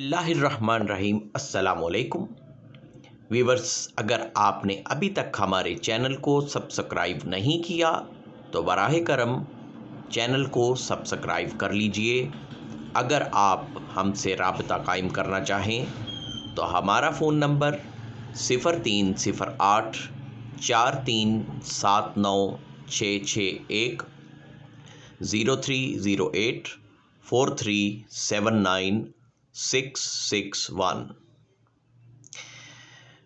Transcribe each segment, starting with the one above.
बिस्मिल्लाहिर्रहमानिर्रहीम अस्सलामुअलैकुम वीवर्स। अगर आपने अभी तक हमारे चैनल को सब्सक्राइब नहीं किया तो बराह करम चैनल को सब्सक्राइब कर लीजिए। अगर आप हमसे राबता कायम करना चाहें तो हमारा फ़ोन नंबर 0308 4379 661 0308 4379 661।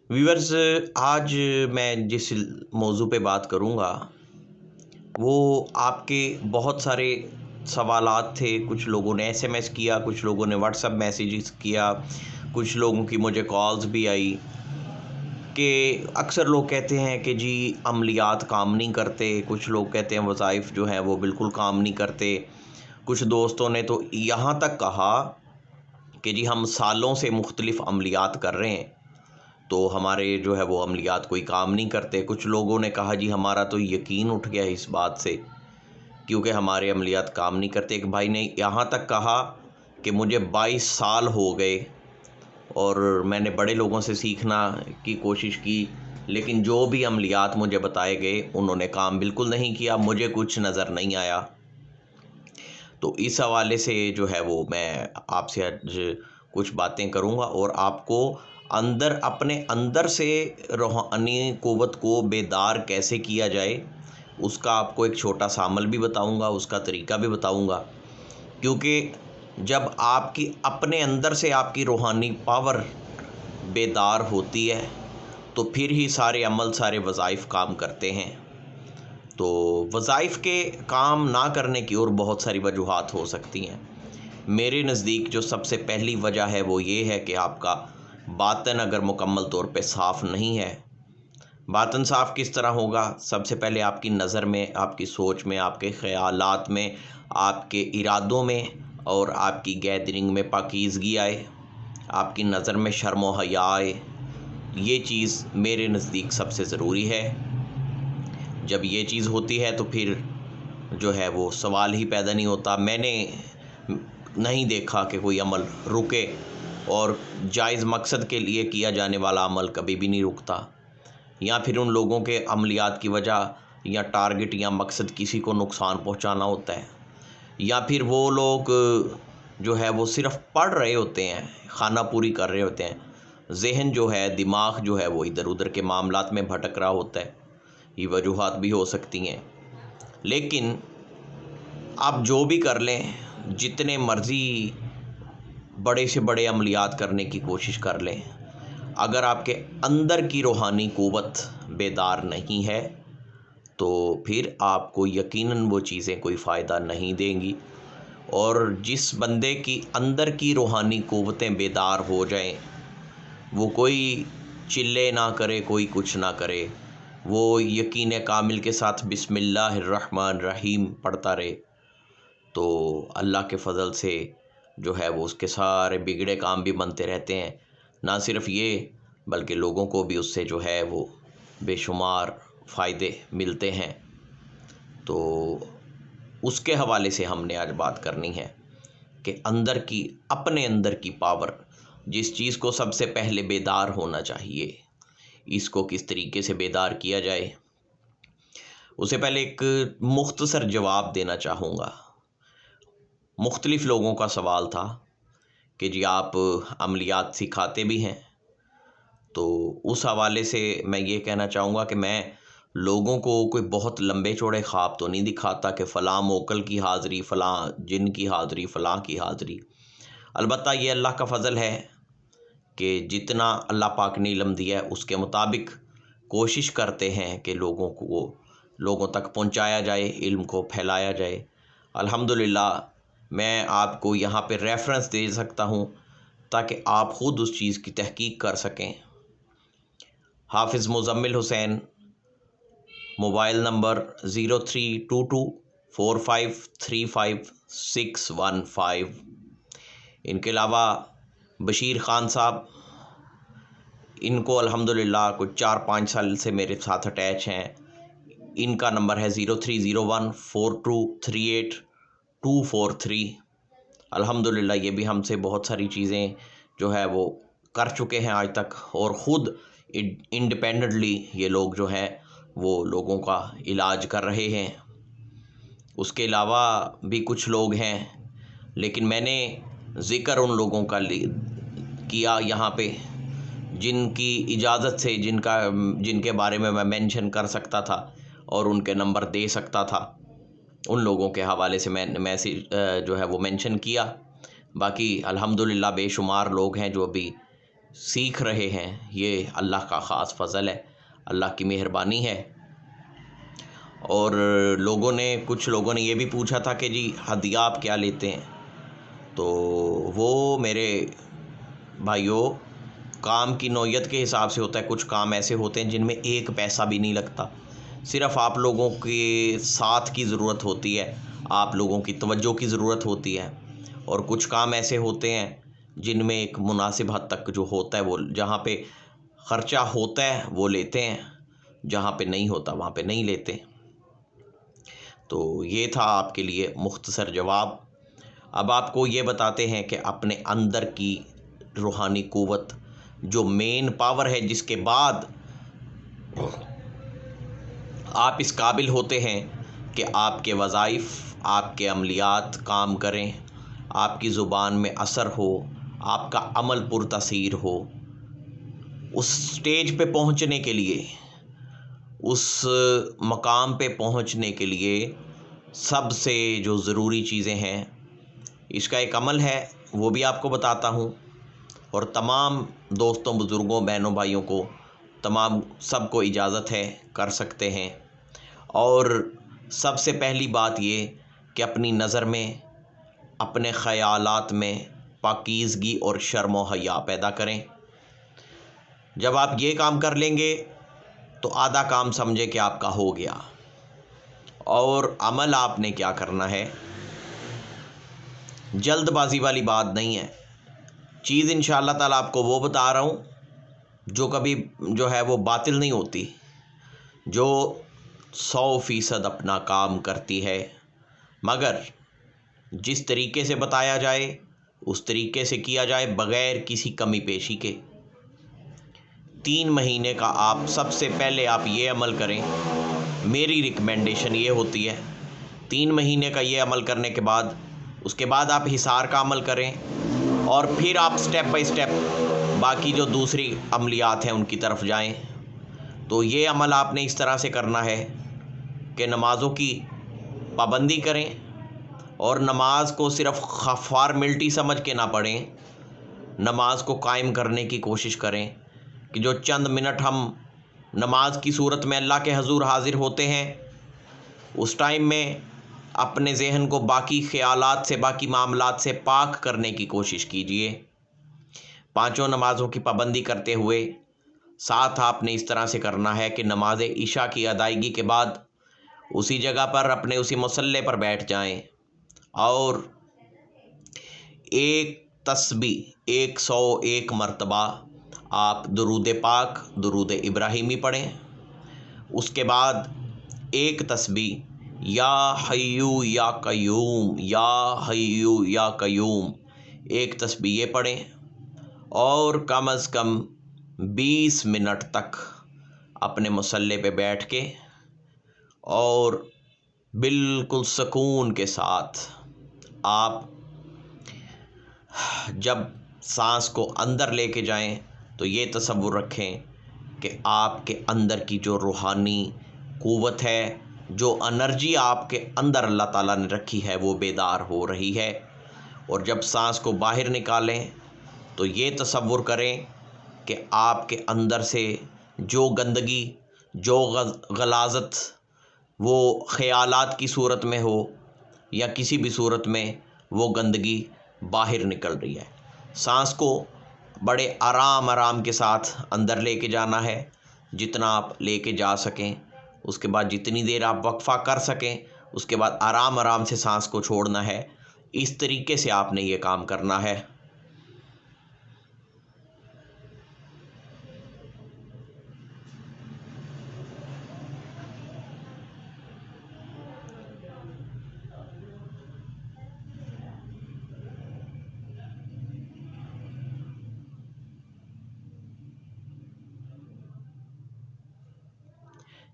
व्यूअर्स, आज मैं जिस मौजू पे बात करूँगा वो आपके बहुत सारे सवालात थे। कुछ लोगों ने एसएमएस किया, कुछ लोगों ने व्हाट्सएप मैसेजेस किया, कुछ लोगों की मुझे कॉल्स भी आई कि अक्सर लोग कहते हैं कि जी अमलियात काम नहीं करते, कुछ लोग कहते हैं वज़ाइफ जो है वो बिल्कुल काम नहीं करते। कुछ दोस्तों ने तो यहाँ तक कहा कि जी हम सालों से मुख्तलिफ़ अमलियात कर रहे हैं तो हमारे जो है वो अमलियात कोई काम नहीं करते। कुछ लोगों ने कहा जी हमारा तो यकीन उठ गया इस बात से क्योंकि हमारे अमलियात काम नहीं करते। एक भाई ने यहाँ तक कहा कि मुझे 22 साल हो गए और मैंने बड़े लोगों से सीखना की कोशिश की, लेकिन जो भी अमलियात मुझे बताए गए उन्होंने काम बिल्कुल नहीं किया, मुझे कुछ नज़र नहीं आया। तो इस हवाले से जो है वो मैं आपसे आज कुछ बातें करूँगा और आपको अपने अंदर से रूहानी क़ुव्वत को बेदार कैसे किया जाए उसका आपको एक छोटा सा अमल भी बताऊँगा, उसका तरीका भी बताऊँगा। क्योंकि जब आपकी अपने अंदर से आपकी रूहानी पावर बेदार होती है तो फिर ही सारे अमल, सारे वज़ाइफ काम करते हैं। तो वज़ाइफ के काम ना करने की और बहुत सारी वजूहात हो सकती हैं। मेरे नज़दीक जो सबसे पहली वजह है वो ये है कि आपका बातन अगर मुकम्मल तौर पे साफ़ नहीं है। बातन साफ़ किस तरह होगा? सबसे पहले आपकी नज़र में, आपकी सोच में, आपके ख़यालात में, आपके इरादों में और आपकी गैदरिंग में पाकीज़गी आए, आपकी नज़र में शर्म व हया आए। ये चीज़ मेरे नज़दीक सबसे ज़रूरी है। जब ये चीज़ होती है तो फिर जो है वो सवाल ही पैदा नहीं होता। मैंने नहीं देखा कि कोई अमल रुके और जायज़ मकसद के लिए किया जाने वाला अमल कभी भी नहीं रुकता। या फिर उन लोगों के अमलियात की वजह या टारगेट या मकसद किसी को नुकसान पहुंचाना होता है, या फिर वो लोग जो है वो सिर्फ़ पढ़ रहे होते हैं, खाना पूरी कर रहे होते हैं, जहन जो है, दिमाग जो है वो इधर उधर के मामलात में भटक रहा होता है। ये वजूहात भी हो सकती हैं। लेकिन आप जो भी कर लें, जितने मर्ज़ी बड़े से बड़े अमलियात करने की कोशिश कर लें, अगर आपके अंदर की रूहानी क़ुव्वत बेदार नहीं है तो फिर आपको यकीनन वो चीज़ें कोई फ़ायदा नहीं देंगी। और जिस बंदे की अंदर की रूहानी क़ुव्वतें बेदार हो जाएं, वो कोई चिल्ले ना करे, कोई कुछ ना करे, वो यकीन कामिल के साथ बिस्मिल्लाहिर्रहमानिर्रहीम पढ़ता रहे तो अल्लाह के फ़ज़ल से जो है वो उसके सारे बिगड़े काम भी बनते रहते हैं। ना सिर्फ़ ये बल्कि लोगों को भी उससे जो है वो बेशुमार फ़ायदे मिलते हैं। तो उसके हवाले से हमने आज बात करनी है कि अपने अंदर की पावर, जिस चीज़ को सबसे पहले बेदार होना चाहिए, इसको किस तरीके से बेदार किया जाए। उससे पहले एक मुख्तसर जवाब देना चाहूँगा। मुख्तलिफ़ लोगों का सवाल था कि जी आप अमलियात सिखाते भी हैं, तो उस हवाले से मैं ये कहना चाहूँगा कि मैं लोगों को कोई बहुत लंबे चौड़े ख्वाब तो नहीं दिखाता कि फ़लाँ मोकल की हाज़िरी, फ़लाँ जिन की हाज़िरी, फ़लाँ की हाज़िरी। अलबत्ता ये अल्लाह का फ़ज़ल है कि जितना अल्लाह पाक ने इल्म दिया है उसके मुताबिक कोशिश करते हैं कि लोगों तक पहुंचाया जाए, इल्म को फैलाया जाए। अल्हम्दुलिल्लाह मैं आपको यहाँ पे रेफ़रेंस दे सकता हूँ ताकि आप ख़ुद उस चीज़ की तहकीक कर सकें। हाफ़िज़ मुज़म्मिल हुसैन, मोबाइल नंबर 03224535 इनके अलावा बशीर ख़ान साहब, इनको अल्हम्दुलिल्लाह कुछ 4-5 साल से मेरे साथ अटैच हैं। इनका नंबर है 03014238 243। अल्हम्दुलिल्लाह ये भी हमसे बहुत सारी चीज़ें जो है वो कर चुके हैं आज तक, और ख़ुद इंडिपेंडेंटली ये लोग जो है वो लोगों का इलाज कर रहे हैं। उसके अलावा भी कुछ लोग हैं, लेकिन मैंने ज़िक्र उन लोगों का किया यहाँ पे जिनकी इजाज़त से, जिनके बारे में मैं मेंशन कर सकता था और उनके नंबर दे सकता था, उन लोगों के हवाले से मैं मैसेज जो है वो मेंशन किया। बाकी अल्हम्दुलिल्लाह बेशुमार लोग हैं जो अभी सीख रहे हैं। ये अल्लाह का ख़ास फ़ज़ल है, अल्लाह की मेहरबानी है। और कुछ लोगों ने ये भी पूछा था कि जी हदिया आप क्या लेते हैं, तो वो मेरे भाइयों काम की नौयत के हिसाब से होता है। कुछ काम ऐसे होते हैं जिनमें एक पैसा भी नहीं लगता, सिर्फ़ आप लोगों के साथ की ज़रूरत होती है, आप लोगों की तवज्जो की ज़रूरत होती है। और कुछ काम ऐसे होते हैं जिनमें एक मुनासिब हद तक जो होता है वो, जहाँ पे ख़र्चा होता है वो लेते हैं, जहाँ पे नहीं होता वहाँ पे नहीं लेते। तो ये था आपके लिए मुख्तसर जवाब। अब आपको ये बताते हैं कि अपने अंदर की रूहानी क़ुव्वत, जो मेन पावर है जिसके बाद आप इस काबिल होते हैं कि आपके वज़ाइफ़, आपके अमलियात काम करें, आपकी ज़ुबान में असर हो, आपका अमल पुरतसीर हो। उस स्टेज पे पहुंचने के लिए, उस मकाम पे पहुंचने के लिए सबसे जो ज़रूरी चीज़ें हैं, इसका एक अमल है, वो भी आपको बताता हूँ। और तमाम दोस्तों, बुज़ुर्गों, बहनों, भाइयों को, तमाम सबको इजाज़त है, कर सकते हैं। और सबसे पहली बात ये कि अपनी नज़र में, अपने ख़यालात में पाकीज़गी और शर्म व हया पैदा करें। जब आप ये काम कर लेंगे तो आधा काम समझे कि आपका हो गया। और अमल आपने क्या करना है, जल्दबाजी वाली बात नहीं है। चीज़ इंशाअल्लाह ताला आपको वो बता रहा हूँ जो कभी जो है वो बातिल नहीं होती, जो 100% अपना काम करती है, मगर जिस तरीके से बताया जाए उस तरीके से किया जाए, बग़ैर किसी कमी पेशी के। 3 महीने का आप सबसे पहले आप ये अमल करें, मेरी रिकमेंडेशन ये होती है। 3 महीने का ये अमल करने के बाद, उसके बाद आप हिसार का अमल करें, और फिर आप स्टेप बाय स्टेप बाकी जो दूसरी अमलियात हैं उनकी तरफ जाएं। तो ये अमल आपने इस तरह से करना है कि नमाज़ों की पाबंदी करें, और नमाज को सिर्फ़ फॉर्मेलिटी समझ के ना पढ़ें। नमाज को कायम करने की कोशिश करें कि जो चंद मिनट हम नमाज की सूरत में अल्लाह के हजूर हाज़िर होते हैं, उस टाइम में अपने ज़हन को बाकी ख़यालात से, बाकी मामलात से पाक करने की कोशिश कीजिए। 5 नमाज़ों की पाबंदी करते हुए साथ आपने इस तरह से करना है कि नमाज इशा की अदायगी के बाद उसी जगह पर, अपने उसी मुसल्ले पर बैठ जाएं, और एक तस्बीह 101 मरतबा आप दुरूद पाक, दुरूद इब्राहिमी पढ़ें। उसके बाद एक तस्बीह या हय्यू या कय्यूम, या हय्यू या कय्यूम, एक तस्बीह ये पढ़ें, और कम अज़ कम 20 मिनट तक अपने मुसल्ले पे बैठ के और बिल्कुल सुकून के साथ आप जब सांस को अंदर लेके जाएं तो ये तसव्वुर रखें कि आपके अंदर की जो रूहानी क़ुव्वत है, जो एनर्जी आपके अंदर अल्लाह ताला ने रखी है, वो बेदार हो रही है। और जब सांस को बाहर निकालें तो ये तसव्वुर करें कि आपके अंदर से जो गंदगी, जो गलाज़त, वो ख़यालात की सूरत में हो या किसी भी सूरत में, वो गंदगी बाहर निकल रही है। सांस को बड़े आराम आराम के साथ अंदर लेके जाना है, जितना आप लेके जा सकें। उसके बाद जितनी देर आप वक्फ़ा कर सकें, उसके बाद आराम आराम से सांस को छोड़ना है। इस तरीके से आपने ये काम करना है।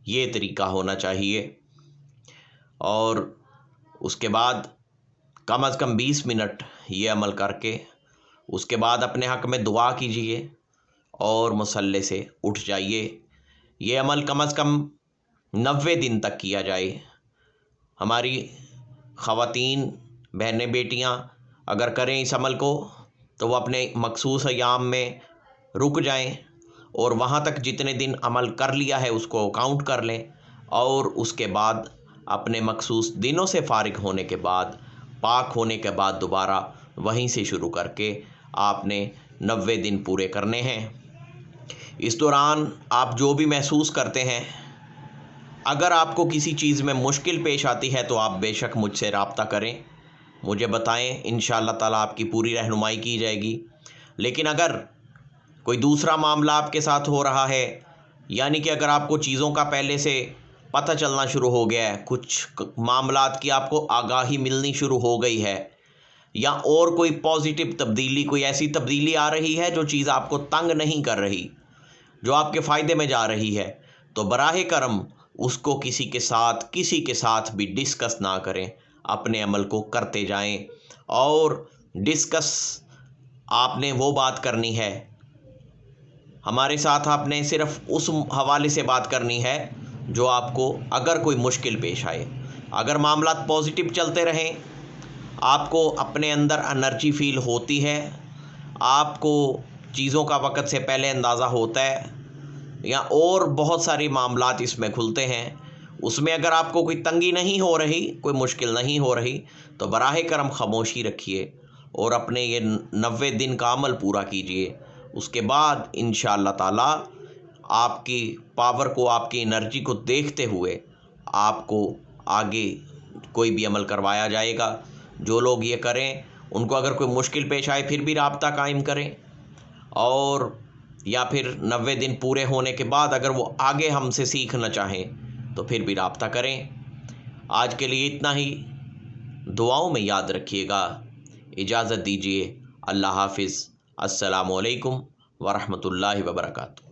ये तरीका होना चाहिए। और उसके बाद कम से कम 20 मिनट ये अमल करके उसके बाद अपने हक़ में दुआ कीजिए और मुसल्ले से उठ जाइए। ये अमल कम से कम 90 दिन तक किया जाए। हमारी ख़वातीन बहनें बेटियां अगर करें इस अमल को तो वो अपने मखसूस अयाम में रुक जाएं और वहाँ तक जितने दिन अमल कर लिया है उसको काउंट कर लें, और उसके बाद अपने मखसूस दिनों से फ़ारिग होने के बाद, पाक होने के बाद दोबारा वहीं से शुरू करके आपने 90 दिन पूरे करने हैं। इस दौरान आप जो भी महसूस करते हैं, अगर आपको किसी चीज़ में मुश्किल पेश आती है तो आप बेशक मुझसे रब्ता करें, मुझे बताएं, इंशाअल्लाह ताला आपकी पूरी रहनुमाई की जाएगी। लेकिन अगर कोई दूसरा मामला आपके साथ हो रहा है, यानी कि अगर आपको चीज़ों का पहले से पता चलना शुरू हो गया है, कुछ मामलात की आपको आगाही मिलनी शुरू हो गई है, या और कोई पॉजिटिव तब्दीली, कोई ऐसी तब्दीली आ रही है जो चीज़ आपको तंग नहीं कर रही, जो आपके फ़ायदे में जा रही है, तो बराहे करम उसको किसी के साथ भी डिस्कस ना करें, अपने अमल को करते जाएं। और डिस्कस आपने वो बात करनी है, हमारे साथ आपने सिर्फ़ उस हवाले से बात करनी है जो आपको अगर कोई मुश्किल पेश आए। अगर मामला पॉजिटिव चलते रहें, आपको अपने अंदर एनर्जी फ़ील होती है, आपको चीज़ों का वक़्त से पहले अंदाज़ा होता है, या और बहुत सारे मामलात इसमें खुलते हैं, उसमें अगर आपको कोई तंगी नहीं हो रही, कोई मुश्किल नहीं हो रही, तो बराहे करम ख़ामोशी रखिए और अपने ये 90 दिन का अमल पूरा कीजिए। उसके बाद इंशाअल्लाह ताला आपकी पावर को, आपकी एनर्जी को देखते हुए आपको आगे कोई भी अमल करवाया जाएगा। जो लोग ये करें, उनको अगर कोई मुश्किल पेश आए फिर भी राब्ता कायम करें, और या फिर 90 दिन पूरे होने के बाद अगर वो आगे हमसे सीखना चाहें तो फिर भी राब्ता करें। आज के लिए इतना ही, दुआओं में याद रखिएगा। इजाज़त दीजिए, अल्लाह हाफ़िज़। अस्सलामु अलैकुम वरहमतुल्लाहि वबरकातुहू।